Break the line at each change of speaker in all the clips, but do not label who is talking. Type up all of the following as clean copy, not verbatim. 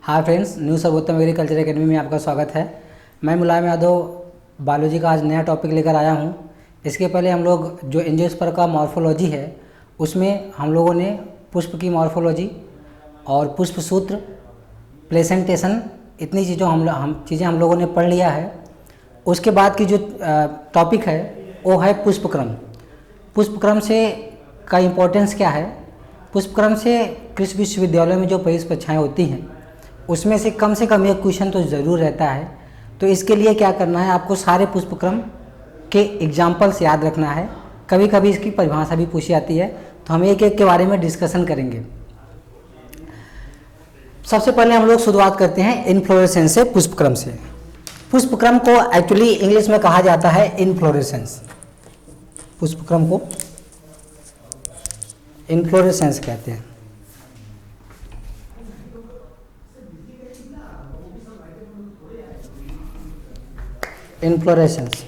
Hi friends, new सर्वोत्तम agriculture academy में आपका स्वागत है। मैं मुलायम यादव बायोलॉजी का आज नया टॉपिक लेकर आया हूं। इसके पहले हम लोग जो एंजियोस्पर्म का मॉर्फोलॉजी है उसमें हम लोगों ने पुष्प की मॉर्फोलॉजी और पुष्प सूत्र, प्लेसेंटेशन, इतनी चीज़ें हम लोगों ने पढ़ लिया है। उसके बाद की जो टॉपिक है वो है पुष्पक्रम। पुष्पक्रम से का इम्पोर्टेंस क्या है? पुष्पक्रम से कृषि विश्वविद्यालयों में जो परीक्षाएँ होती हैं उसमें से कम एक क्वेश्चन तो ज़रूर रहता है। तो इसके लिए क्या करना है, आपको सारे पुष्पक्रम के एग्जाम्पल्स याद रखना है। कभी कभी इसकी परिभाषा भी पूछी जाती है, तो हम एक एक के बारे में डिस्कशन करेंगे। सबसे पहले हम लोग शुरुआत करते हैं इनफ्लोरेसेंस से, पुष्पक्रम से। पुष्पक्रम को एक्चुअली इंग्लिश में कहा जाता है इनफ्लोरेसेंस। पुष्पक्रम को इनफ्लोरेसेंस कहते हैं। इनफ्लोरेसेंस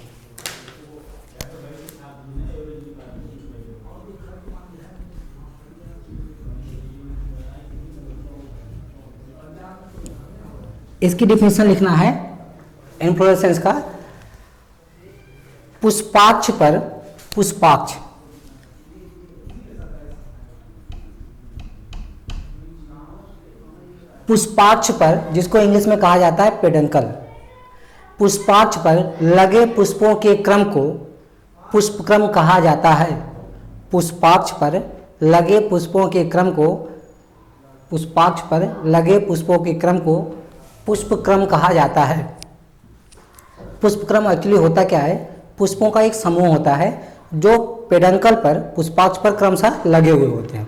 इसकी डिफिनेशन लिखना है इनफ्लोरेसेंस का। पुष्पाक्ष पर पुष्पाक्ष पुष्पाक्ष पर, जिसको इंग्लिश में कहा जाता है पेडंकल, पुष्पाक्ष पर लगे पुष्पों के क्रम को पुष्पक्रम कहा जाता है। पुष्पाक्ष पर लगे पुष्पों के क्रम को पुष्पाक्ष पर लगे पुष्पों के क्रम को पुष्पक्रम कहा जाता है। पुष्पक्रम एक्चुअली होता क्या है? पुष्पों का एक समूह होता है जो पेडंकल पर, पुष्पाक्ष पर क्रमशः लगे हुए होते हैं।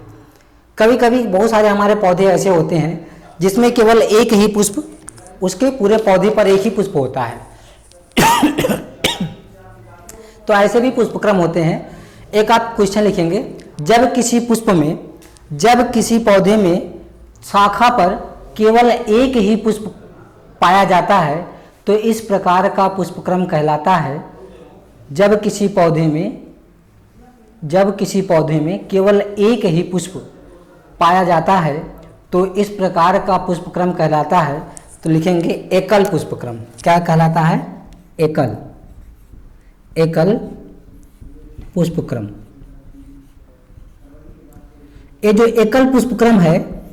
कभी कभी बहुत सारे हमारे पौधे ऐसे होते हैं जिसमें केवल एक ही पुष्प, उसके पूरे पौधे पर एक ही पुष्प होता है। तो ऐसे भी पुष्पक्रम होते हैं। एक आप क्वेश्चन लिखेंगे, जब किसी पौधे में शाखा पर केवल एक ही पुष्प पाया जाता है तो इस प्रकार का पुष्पक्रम कहलाता है। जब किसी पौधे में केवल एक ही पुष्प पाया जाता है तो इस प्रकार का पुष्पक्रम कहलाता है। तो लिखेंगे एकल पुष्पक्रम। क्या कहलाता है? एकल पुष्पक्रम। ये जो एकल पुष्पक्रम है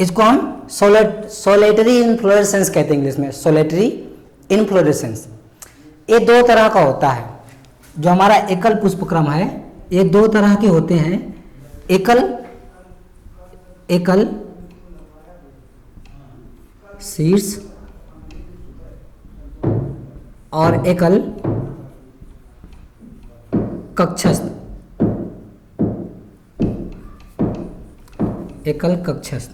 इसको हम सोलेटरी इनफ्लोरेसेंस कहते हैं, इंग्लिश में सोलेटरी इनफ्लोरेसेंस। ये दो तरह का होता है। जो हमारा एकल पुष्पक्रम है ये दो तरह के होते हैं, एकल शीर्ष और एकल कक्षस्थ। एकल कक्षस्थ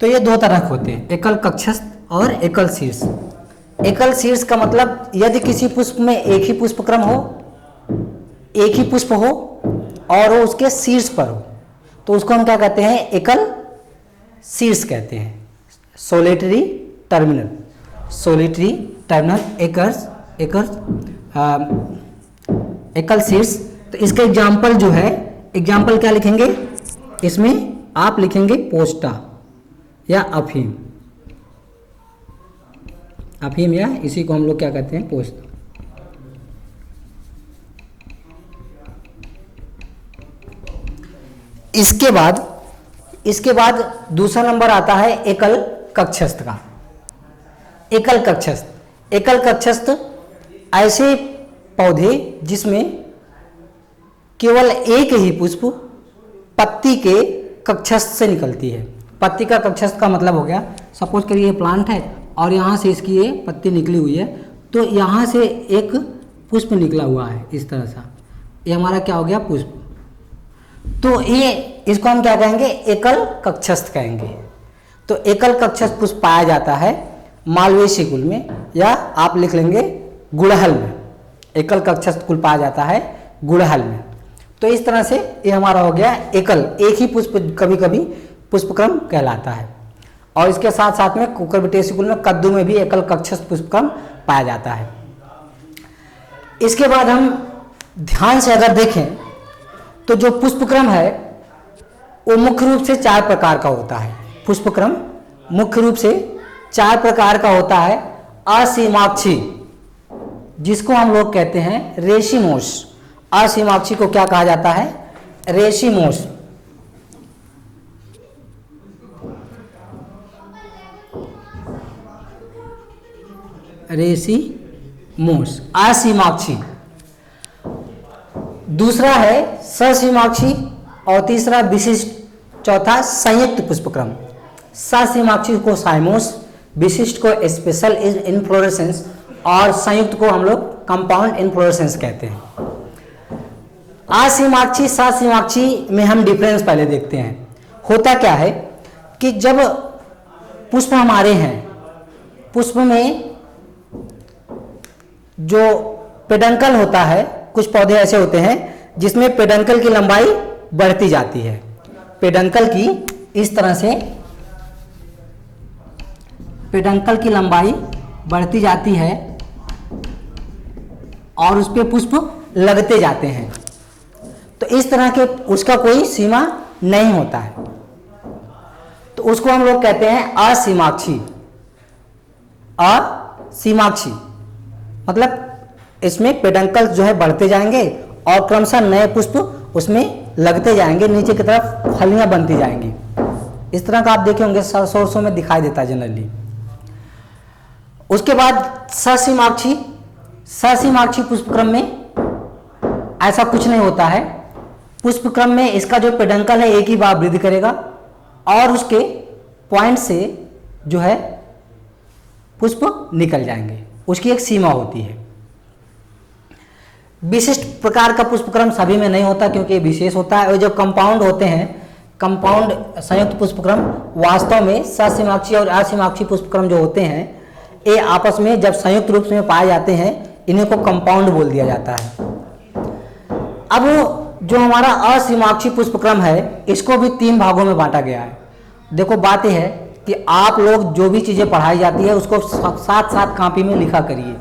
तो ये दो तरह के होते हैं, एकल कक्षस्थ और एकल शीर्ष। एकल शीर्ष का मतलब यदि किसी पुष्प में एक ही पुष्पक्रम हो, एक ही पुष्प हो और वो उसके शीर्ष पर हो तो उसको हम क्या कहते हैं? एकल शीर्ष कहते हैं। सोलेटरी टर्मिनल, एकल शीर्ष। तो इसका एग्जाम्पल जो है, एग्जाम्पल क्या लिखेंगे? इसमें आप लिखेंगे पोस्टा या अफीम या इसी को हम लोग क्या कहते हैं? पोस्टा। इसके बाद दूसरा नंबर आता है एकल कक्षस्थ का। एकल कक्षस्थ ऐसे पौधे जिसमें केवल एक ही पुष्प पत्ती के कक्षस्थ से निकलती है। पत्ती का कक्षस्थ का मतलब हो गया, सपोज करिए ये प्लांट है और यहाँ से इसकी ये पत्ती निकली हुई है तो यहाँ से एक पुष्प निकला हुआ है इस तरह सा, ये हमारा क्या हो गया? पुष्प। तो ये इसको हम क्या कहेंगे? एकल कक्षस्थ कहेंगे। तो एकल कक्षस्थ पुष्प पाया जाता है मालवेसी कुल में, या आप लिख लेंगे गुड़हल में। एकल कक्षस्थ कुल पाया जाता है गुड़हल में। तो इस तरह से ये हमारा हो गया एकल, एक ही पुष्प कभी कभी पुष्पक्रम कहलाता है। और इसके साथ साथ में कुकुरबिटेसी कुल में, कद्दू में भी एकल कक्षस्थ पुष्पक्रम पाया जाता है। इसके बाद हम ध्यान से अगर देखें तो जो पुष्पक्रम है वो मुख्य रूप से 4 प्रकार का होता है। पुष्पक्रम मुख्य रूप से 4 प्रकार का होता है। असीमाक्षी, जिसको हम लोग कहते हैं रेशिमोस। असीमाक्षी को क्या कहा जाता है? रेशिमोस। रेशिमोस, असीमाक्षी। दूसरा है ससीमाक्षी और तीसरा विशिष्ट, चौथा संयुक्त पुष्पक्रम। ससीमाक्षी को साइमोस, विशिष्ट को स्पेशल इनफ्लोरेसेंस और संयुक्त को हम लोग कंपाउंड इनफ्लोरेसेंस कहते हैं। असीमाक्षी ससीमाक्षी में हम डिफरेंस पहले देखते हैं। होता क्या है कि जब पुष्प हमारे हैं, पुष्प में जो पेडंकल होता है, कुछ पौधे ऐसे होते हैं जिसमें पेडंकल की लंबाई बढ़ती जाती है। पेडंकल की इस तरह से पेडंकल की लंबाई बढ़ती जाती है और उस पे पुष्प लगते जाते हैं। तो इस तरह के उसका कोई सीमा नहीं होता है, तो उसको हम लोग कहते हैं असीमाक्षी। असीमाक्षी मतलब इसमें पेडंकल जो है बढ़ते जाएंगे और क्रमशः नए पुष्प उसमें लगते जाएंगे, नीचे की तरफ फलियां बनती जाएंगी। इस तरह का आप देखे होंगे सोर्सों में दिखाई देता है जनरली। उसके बाद ससीमाक्षी। ससीमाक्षी पुष्पक्रम में ऐसा कुछ नहीं होता है। पुष्पक्रम में इसका जो पेडंकल है एक ही बार वृद्धि करेगा और उसके पॉइंट से जो है पुष्प निकल जाएंगे, उसकी एक सीमा होती है। विशिष्ट प्रकार का पुष्पक्रम सभी में नहीं होता क्योंकि ये विशेष होता है। और जो कंपाउंड होते हैं, कंपाउंड संयुक्त पुष्पक्रम, वास्तव में ससीमाक्षी और असीमाक्षी पुष्पक्रम जो होते हैं ये आपस में जब संयुक्त रूप में पाए जाते हैं इन्हीं को कंपाउंड बोल दिया जाता है। अब जो हमारा असीमाक्षी पुष्पक्रम है इसको भी 3 भागों में बांटा गया है। देखो बात यह है कि आप लोग जो भी चीज़ें पढ़ाई जाती है उसको साथ साथ कॉपी में लिखा करिए,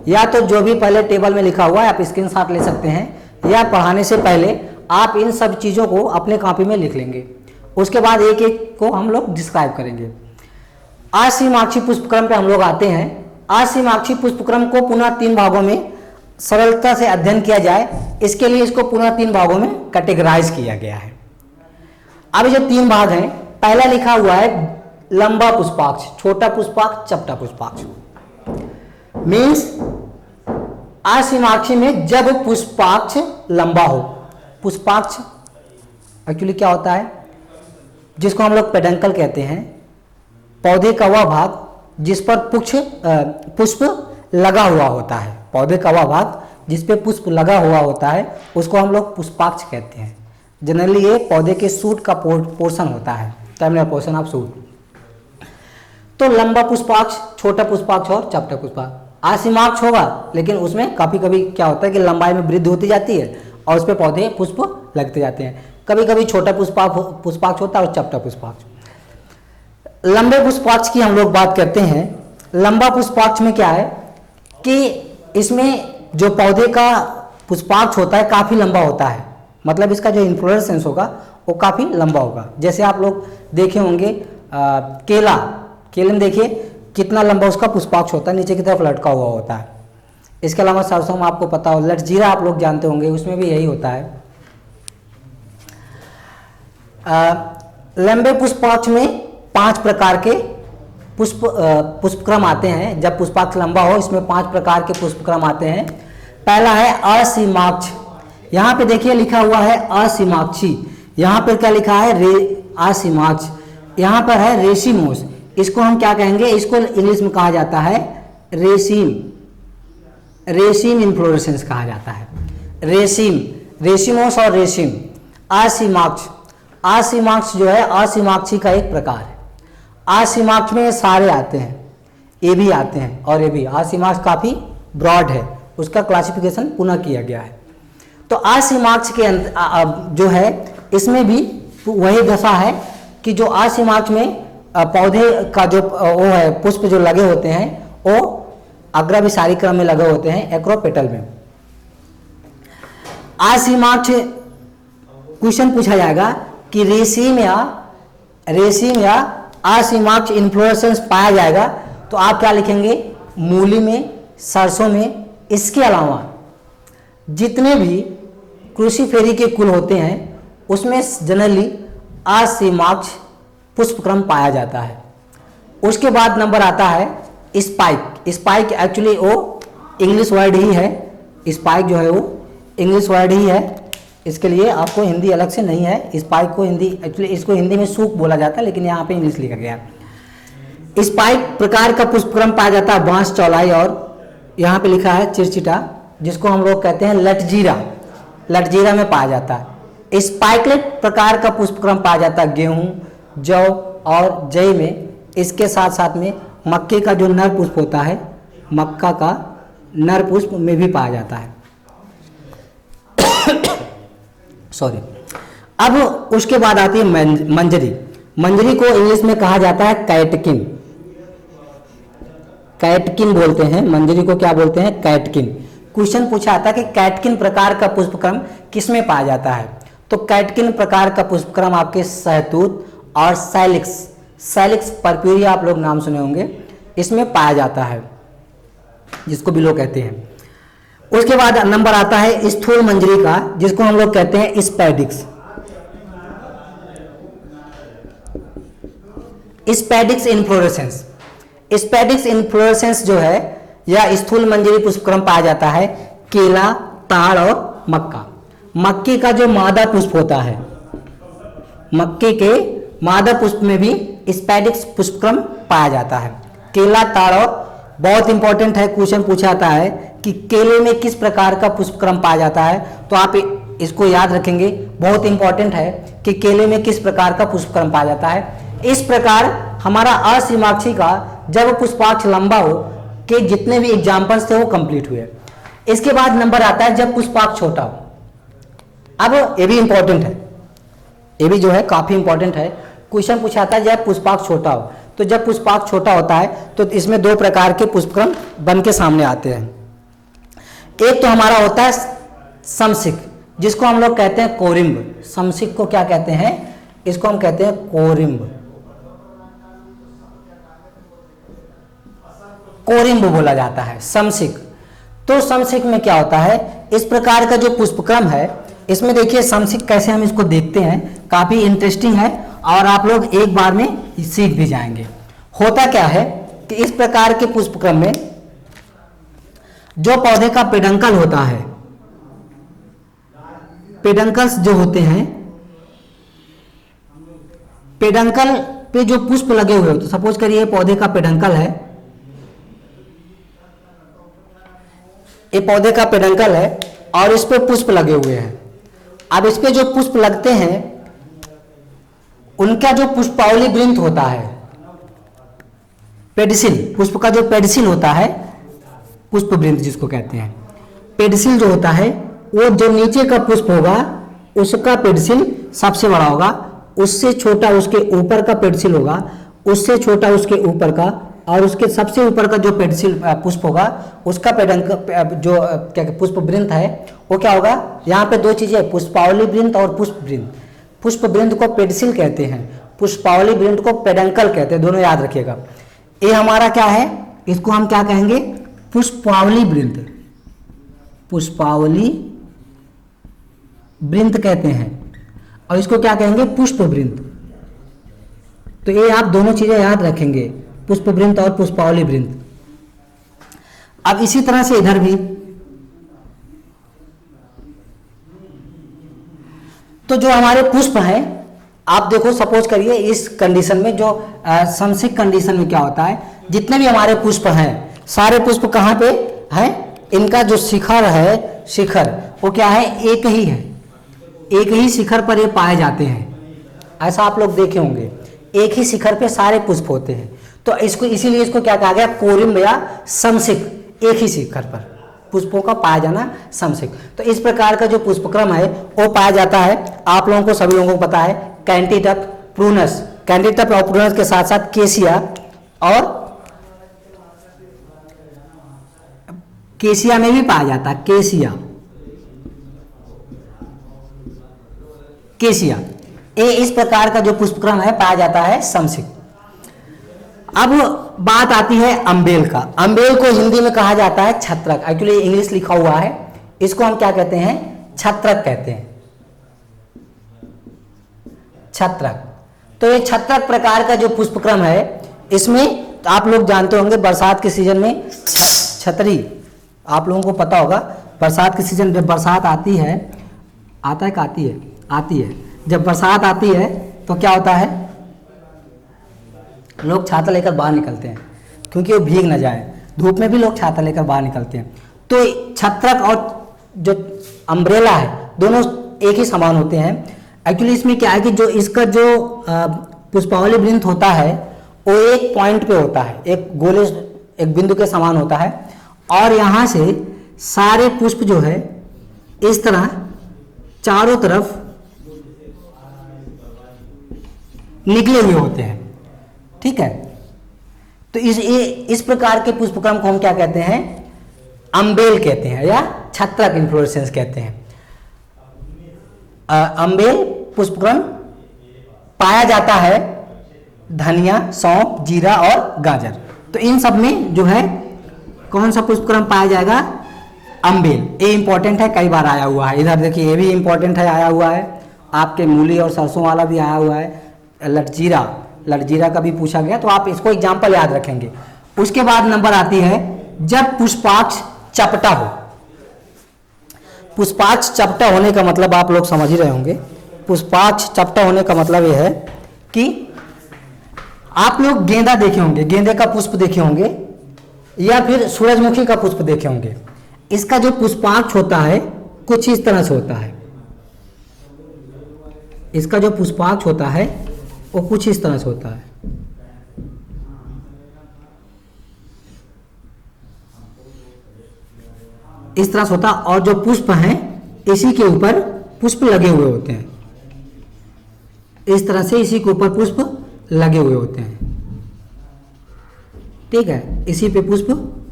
या तो जो भी पहले टेबल में लिखा हुआ है आप स्क्रीनशॉट ले सकते हैं, या पढ़ाने से पहले आप इन सब चीज़ों को अपने कॉपी में लिख लेंगे। उसके बाद एक एक को हम लोग डिस्क्राइब करेंगे। असीमाक्षी पुष्पक्रम पे हम लोग आते हैं। असीमाक्षी पुष्पक्रम को पुनः 3 भागों में सरलता से अध्ययन किया जाए, इसके लिए इसको पुनः 3 भागों में कैटेगराइज किया गया है। अब जो 3 भाग हैं, पहला लिखा हुआ है लंबा पुष्पाक्ष, छोटा पुष्पाक्ष, चपटा पुष्पाक्ष। मीन्स असीमाक्षी में जब पुष्पाक्ष लंबा हो। पुष्पाक्ष एक्चुअली क्या होता है, जिसको हम लोग पेडंकल कहते हैं, पौधे का वह भाग जिस पर पुष्प लगा हुआ होता है। पौधे का वह भाग जिस पे पुष्प लगा हुआ होता है उसको हम लोग पुष्पाक्ष कहते हैं। जनरली ये पौधे के सूट का पोर्शन होता है, टर्मिनल पोर्शन ऑफ सूट। तो लंबा पुष्पाक्ष, छोटा पुष्पाक्ष और चपटा पुष्पाक्ष। असीमाक्ष होगा लेकिन उसमें कभी कभी क्या होता है कि लंबाई में वृद्धि होती जाती है और उस पर पौधे पुष्प लगते जाते हैं। कभी कभी छोटा पुष्पाक्ष होता है और चपटा पुष्पाक्ष। लंबे पुष्पाक्ष की हम लोग बात करते हैं। लंबा पुष्पाक्ष में क्या है कि इसमें जो पौधे का पुष्पाक्ष होता है काफ़ी लंबा होता है, मतलब इसका जो इन्फ्लोरेसेंस होगा वो काफ़ी लंबा होगा। जैसे आप लोग देखे होंगे केले में देखिए कितना लंबा उसका पुष्पाक्ष होता है, नीचे की तरफ लटका हुआ होता है। इसके अलावा सरसों में आपको पता हो, लटजीरा आप लोग जानते होंगे, उसमें भी यही होता है। लंबे पुष्पाक्ष में 5 प्रकार के पुष्पक्रम आते हैं। जब पुष्पाक्ष लंबा हो इसमें 5 प्रकार के पुष्पक्रम आते हैं। पहला है असीमाक्ष। यहाँ पे देखिए लिखा हुआ है असीमाक्षी, यहाँ पर क्या लिखा है असीमाक्ष, यहाँ पर है रेशिमोस। इसको हम क्या कहेंगे, इसको इंग्लिश में कहा जाता है रेशिम इन्फ्लोरेसेंस कहा जाता है। रेशिमोस और रेशिम। असीमाक्ष, असीमाक्ष जो है असीमाक्षी का एक प्रकार है। असीमाक्ष में सारे आते हैं, ये भी आते हैं और ये भी। असीमाक्ष काफ़ी ब्रॉड है, उसका क्लासिफिकेशन पुनः किया गया है। तो असीमाक्ष के जो है इसमें भी वही दशा है कि जो असीमाक्ष में पौधे का जो वो है पुष्प जो लगे होते हैं वो अग्राभिसारी क्रम में लगे होते हैं, एक्रोपेटल में। असीमाक्ष क्वेश्चन पूछा जाएगा कि रेसिम या असीमाक्ष इन्फ्लोरेसेंस पाया जाएगा, तो आप क्या लिखेंगे? मूली में, सरसों में। इसके अलावा जितने भी क्रूसीफेरी के कुल होते हैं उसमें जनरली असीमाक्ष पुष्पक्रम पाया जाता है। उसके बाद नंबर आता है स्पाइक। स्पाइक एक्चुअली वो इंग्लिश वर्ड ही है। स्पाइक जो है वो इंग्लिश वर्ड ही है, इसके लिए आपको हिंदी अलग से नहीं है। स्पाइक को हिंदी एक्चुअली इसको हिंदी में सूख बोला जाता है, लेकिन यहाँ पे इंग्लिश लिखा गया है। स्पाइक प्रकार का पुष्पक्रम पाया जाता है बांस, चौलाई और यहाँ पे लिखा है चिरचिटा, जिसको हम लोग कहते हैं लटजीरा। लटजीरा में पाया जाता है। स्पाइकलेट प्रकार का पुष्पक्रम पाया जाता है गेहूं, जौ और जई में। इसके साथ साथ में मक्के का जो नर पुष्प होता है, मक्का का नर पुष्प में भी पाया जाता है। सॉरी। अब उसके बाद आती है मंजरी। मंजरी को इंग्लिश में कहा जाता है कैटकिन। कैटकिन बोलते हैं मंजरी को, क्या बोलते हैं? कैटकिन। क्वेश्चन पूछा आता है कि कैटकिन प्रकार का पुष्पक्रम किसमें पाया जाता है? तो कैटकिन प्रकार का पुष्पक्रम आपके सहतूत और सैलिक्स पर्प्यूरिया आप लोग नाम सुने होंगे, इसमें पाया जाता है, जिसको बिलो कहते हैं। उसके बाद नंबर आता है स्थूल मंजरी का, जिसको हम लोग कहते हैं spadix. Spadix inflorescence. Spadix inflorescence जो है या स्थूल मंजरी पुष्पक्रम पाया जाता है केला, ताड़ और मक्का। मक्के का जो मादा पुष्प होता है, मक्के के मादा पुष्प में भी स्पैडिक्स पुष्पक्रम पाया जाता है। केला, ताड़ और बहुत इंपॉर्टेंट है, क्वेश्चन पूछा जाता है कि केले में किस प्रकार का पुष्पक्रम पाया जाता है, तो आप इसको याद रखेंगे। बहुत इंपॉर्टेंट है कि केले में किस प्रकार का पुष्पक्रम पाया जाता है। इस प्रकार हमारा असीमाक्षी का जब पुष्पाक्ष लंबा हो के जितने भी एग्जाम्पल्स थे वो कंप्लीट हुए। इसके बाद नंबर आता है जब पुष्पाक्ष छोटा हो। अब ये भी इंपॉर्टेंट है, ये भी जो है काफी इंपॉर्टेंट है। क्वेश्चन पूछा था जब पुष्पाक्ष छोटा हो, तो जब पुष्पाक्ष छोटा होता है तो इसमें दो प्रकार के पुष्पक्रम बन के सामने आते हैं। एक तो हमारा होता है समसिक, जिसको हम लोग कहते हैं कोरिम्ब। समसिक को क्या कहते हैं? इसको हम कहते हैं कोरिम्ब। कोरिम्ब बोला जाता है समसिक। तो समसिक में क्या होता है? इस प्रकार का जो पुष्पक्रम है, इसमें देखिए समसिक कैसे हम इसको देखते हैं, काफी इंटरेस्टिंग है और आप लोग एक बार में सीख भी जाएंगे। होता क्या है कि इस प्रकार के पुष्पक्रम में जो पौधे का पेडंकल होता है, पेडंकल्स जो होते हैं, पेडंकल पे जो पुष्प लगे हुए हो, तो सपोज करिए पौधे का पेडंकल है, ये पौधे का पेडंकल है और इस पे पुष्प लगे हुए हैं। अब इस पे जो पुष्प लगते हैं उनका जो पुष्पावली वृंत होता है, पेडिसिल, पुष्प का जो पेडिसिल होता है, पुष्प वृंत जिसको कहते हैं, पेडिसिल जो होता है वो जो नीचे का पुष्प होगा उसका पेडिसिल सबसे बड़ा होगा, उससे छोटा उसके ऊपर का पेडिसिल होगा, उससे छोटा उसके ऊपर का, और उसके सबसे ऊपर का जो पेडिसिल पुष्प होगा उसका पेडंक जो क्या पुष्प वृंत है वो क्या होगा? यहाँ पे दो चीजें, पुष्पावली वृंत और पुष्प वृंत। पुष्प वृंत को पेडिसिल कहते हैं, पुष्पावली वृंत को पेडंकल कहते हैं, दोनों याद रखिएगा। ये हमारा क्या है? इसको हम क्या कहेंगे? पुष्पावली वृंत, पुष्पावली वृंत कहते हैं, और इसको क्या कहेंगे? पुष्प वृंत। तो ये आप दोनों चीजें याद रखेंगे, पुष्प वृंत और पुष्पावली वृंत। अब इसी तरह से इधर भी, तो जो हमारे पुष्प हैं, आप देखो सपोज करिए इस कंडीशन में, जो समसिक कंडीशन में क्या होता है, जितने भी हमारे पुष्प हैं सारे पुष्प कहाँ पे हैं? इनका जो शिखर है, शिखर वो क्या है? एक ही है, एक ही शिखर पर ये पाए जाते हैं। ऐसा आप लोग देखे होंगे, एक ही शिखर पे सारे पुष्प होते हैं। तो इसको इसीलिए इसको क्या कहा गया? कोरिम्ब या समसिक, एक ही शिखर पर पुष्पों का पाया जाना समसिक। तो इस प्रकार का जो पुष्पक्रम है वो पाया जाता है। आप लोगों को, सभी लोगों को पता है कैंटीटप, प्रूनस, कैंटीटप और प्रूनस के साथ साथ केसिया, और केसिया में भी पाया जाता है, केसिया। केसिया। ये इस प्रकार का जो पुष्पक्रम है पाया जाता है समसिक। अब बात आती है अम्बेल का। अम्बेल को हिंदी में कहा जाता है छत्रक। एक्चुअली इंग्लिश लिखा हुआ है, इसको हम क्या कहते हैं, छत्रक कहते हैं, छत्रक। तो ये छत्रक प्रकार का जो पुष्पक्रम है, इसमें तो आप लोग जानते होंगे बरसात के सीजन में छतरी, आप लोगों को पता होगा बरसात के सीजन जब बरसात आती है, आता है कि आती है, आती है, जब बरसात आती है तो क्या होता है, लोग छाता लेकर बाहर निकलते हैं क्योंकि वो भीग न जाए, धूप में भी लोग छाता लेकर बाहर निकलते हैं। तो छत्रक और जो अम्ब्रेला है दोनों एक ही समान होते हैं। एक्चुअली इसमें क्या है कि जो इसका जो पुष्पावली वृंत होता है वो एक पॉइंट पे होता है, एक गोले, एक बिंदु के समान होता है, और यहाँ से सारे पुष्प जो है इस तरह चारों तरफ निकले हुए होते हैं। ठीक है, तो इस प्रकार के पुष्पक्रम को हम क्या कहते हैं, अम्बेल कहते हैं या छत्रक इन्फ्लोरेसेंस कहते हैं। अम्बेल पुष्पक्रम पाया जाता है धनिया, सौंफ, जीरा और गाजर। तो इन सब में जो है कौन सा पुष्पक्रम पाया जाएगा, अम्बेल। ये इंपॉर्टेंट है, कई बार आया हुआ है। इधर देखिए ये भी इंपॉर्टेंट है, आया हुआ है आपके मूली और सरसों वाला भी आया हुआ है। लटजीरा का भी पूछा गया, तो आप इसको एग्जाम्पल याद रखेंगे। उसके बाद नंबर आती है जब पुष्पाक्ष चपटा हो। पुष्पाक्ष चपटा होने का मतलब आप लोग समझ ही रहे होंगे। पुष्पाक्ष चपटा होने का मतलब यह है कि आप लोग गेंदा देखे होंगे, गेंदे का पुष्प देखे होंगे, या फिर सूरजमुखी का पुष्प देखे होंगे। इसका जो पुष्पाक्ष होता है कुछ इस तरह से होता है। इसका जो पुष्पाक्ष होता है वो कुछ इस तरह से होता है। इस तरह से होता है, और जो पुष्प हैं इसी के ऊपर पुष्प लगे हुए होते हैं। इस तरह से इसी के ऊपर पुष्प लगे हुए होते हैं। ठीक है, इसी पे पुष्प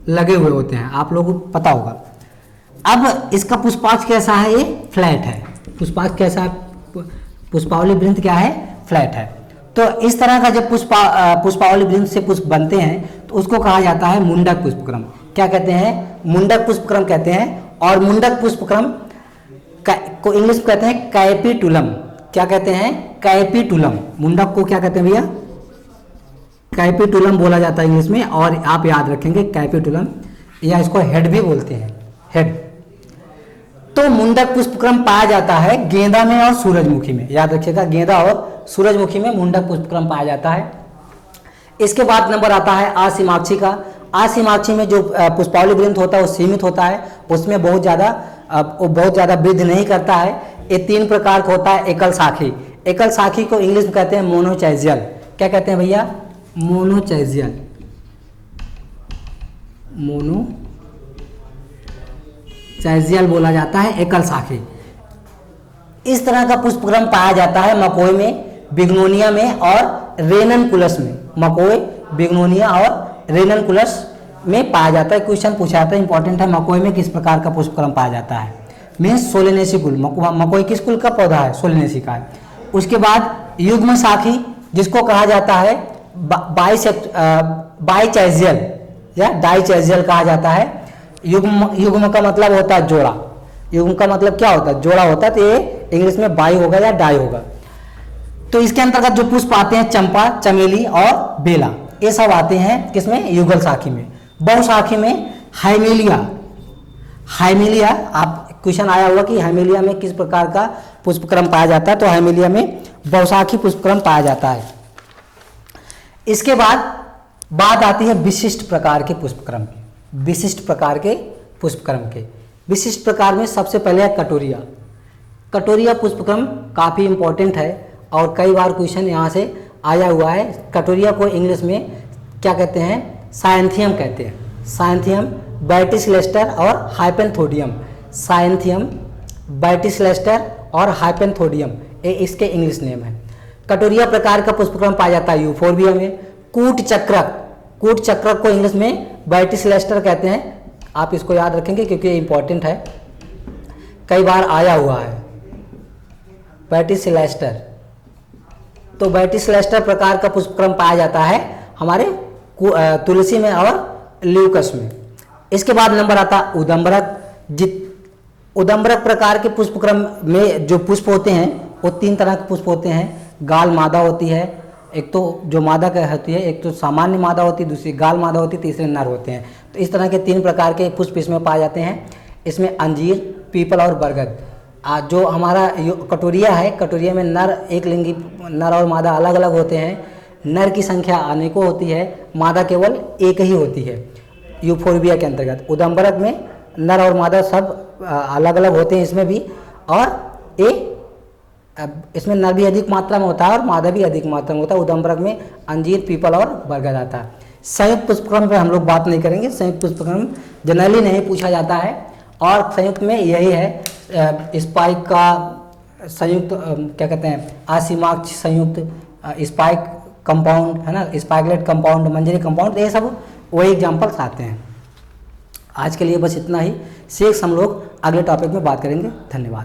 लगे हुए होते हैं, आप लोगों को पता होगा। अब इसका पुष्पाक्ष कैसा है, ये फ्लैट है। पुष्पाक्ष कैसा है, पुष्पावली वृंत क्या है, फ्लैट है। तो इस तरह का जब पुष्पावली वृंत से पुष्प बनते हैं तो उसको कहा जाता है मुंडक पुष्पक्रम। क्या कहते हैं, मुंडक पुष्पक्रम कहते हैं। और मुंडक पुष्पक्रम को इंग्लिश में कहते हैं कैपिटुलम। क्या कहते हैं, कैपिटुलम। मुंडक को क्या कहते हैं भैया, कैपिटुलम बोला जाता है इंग्लिश में, और आप याद रखेंगे कैपिटुलम, या इसको हेड भी बोलते हैं, हेड। तो मुंडक पुष्पक्रम पाया जाता है गेंदा में और सूरजमुखी में। याद रखिएगा, गेंदा और सूरजमुखी में मुंडक पुष्पक्रम पाया जाता है। इसके बाद नंबर आता है आसीमाक्षी का। आसीमाक्षी में जो पुष्पावली वृंत होता है वो सीमित होता है, उसमें बहुत ज़्यादा वृद्धि नहीं करता है। ये 3 प्रकार का होता है। एकल साखी, एकल साखी को इंग्लिश में कहते हैं मोनोचाइजियल। क्या कहते हैं भैया, मोनोचाइजियल, मोनोचाइजियल बोला जाता है, एकल साखी। इस तरह का पुष्पक्रम पाया जाता है मकोई में, बिग्नोनिया में और रेननकुलस में। मकोई, बिग्नोनिया और रेननकुलस में पाया जाता है। क्वेश्चन पूछा जाता है, इंपॉर्टेंट है, मकोई में किस प्रकार का पुष्पक्रम पाया जाता है, मीन्स सोलेनेसी कुल। मकोई किस कुल का पौधा है, सोलेनेसी का है। उसके बाद युग्म साखी, जिसको कहा जाता है बाइचाइजियल या डाइचाइजियल कहा जाता है। युग्म का मतलब होता है जोड़ा। युग्म का मतलब क्या होता है, जोड़ा होता है। तो ये इंग्लिश में बाई होगा या डाई होगा। तो इसके अंतर्गत जो पुष्प आते हैं चंपा, चमेली और बेला, ये सब आते हैं किसमें, युगल साखी में। बहुशाखी में हाइमेलिया, हाइमेलिया, आप क्वेश्चन आया हुआ कि हाइमेलिया में किस प्रकार का पुष्पक्रम पाया जाता है, तो हाइमेलिया में बहुशाखी पुष्पक्रम पाया जाता है। इसके बाद बात आती है विशिष्ट प्रकार के पुष्पक्रम की। विशिष्ट प्रकार के पुष्पक्रम के विशिष्ट प्रकार में सबसे पहले है कटोरिया। कटोरिया पुष्पक्रम काफ़ी इंपॉर्टेंट है और कई बार क्वेश्चन यहाँ से आया हुआ है। कटोरिया को इंग्लिश में क्या कहते हैं, साइंथियम कहते हैं। साइंथियम, बैटिसलेस्टर और हाइपेंथोडियम। साइंथियम, बैटिसलेस्टर और हाइपेंथोडियम, ये इसके इंग्लिश नेम है। कटोरिया प्रकार का पुष्पक्रम पाया जाता है यूफोर्बिया में। कूट चक्रक, कूट चक्रक को इंग्लिश में बैटिसलेस्टर कहते हैं। आप इसको याद रखेंगे क्योंकि ये इंपॉर्टेंट है, कई बार आया हुआ है। बैटिसिलेस्टर। तो बैटिसिलेस्टर प्रकार का पुष्पक्रम पाया जाता है हमारे तुलसी में और ल्यूकस में। इसके बाद नंबर आता है उदंबरक। उदंबरक प्रकार के पुष्पक्रम में जो पुष्प होते हैं वो 3 तरह के पुष्प होते हैं। गाल मादा होती है, एक तो जो मादा का होती है, एक तो सामान्य मादा होती है, दूसरी गाल मादा होती है, तीसरे नर होते हैं। तो इस तरह के 3 प्रकार के पुष्प इसमें पाए जाते हैं। इसमें अंजीर, पीपल और बरगद। जो हमारा कटोरिया है, कटोरिया में नर एक लिंगी, नर और मादा अलग अलग होते हैं। नर की संख्या अनेकों होती है, मादा केवल एक ही होती है यूफोर्बिया के अंतर्गत। उदंबरक में नर और मादा सब अलग अलग होते हैं इसमें भी, और इसमें नर भी अधिक मात्रा में होता है और मादा भी अधिक मात्रा में होता है। उदंबरक में अंजीर, पीपल और बरगद आता है। संयुक्त पुष्पक्रम पर हम लोग बात नहीं करेंगे, संयुक्त पुष्पक्रम जनरली नहीं पूछा जाता है। और संयुक्त में यही है स्पाइक का संयुक्त, क्या कहते हैं, आसिमाक्ष संयुक्त, स्पाइक कंपाउंड है ना, स्पाइकलेट कंपाउंड, मंजरी कंपाउंड, ये सब वही एग्जाम्पल्स आते हैं। आज के लिए बस इतना ही। शेष हम लोग अगले टॉपिक में बात करेंगे। धन्यवाद।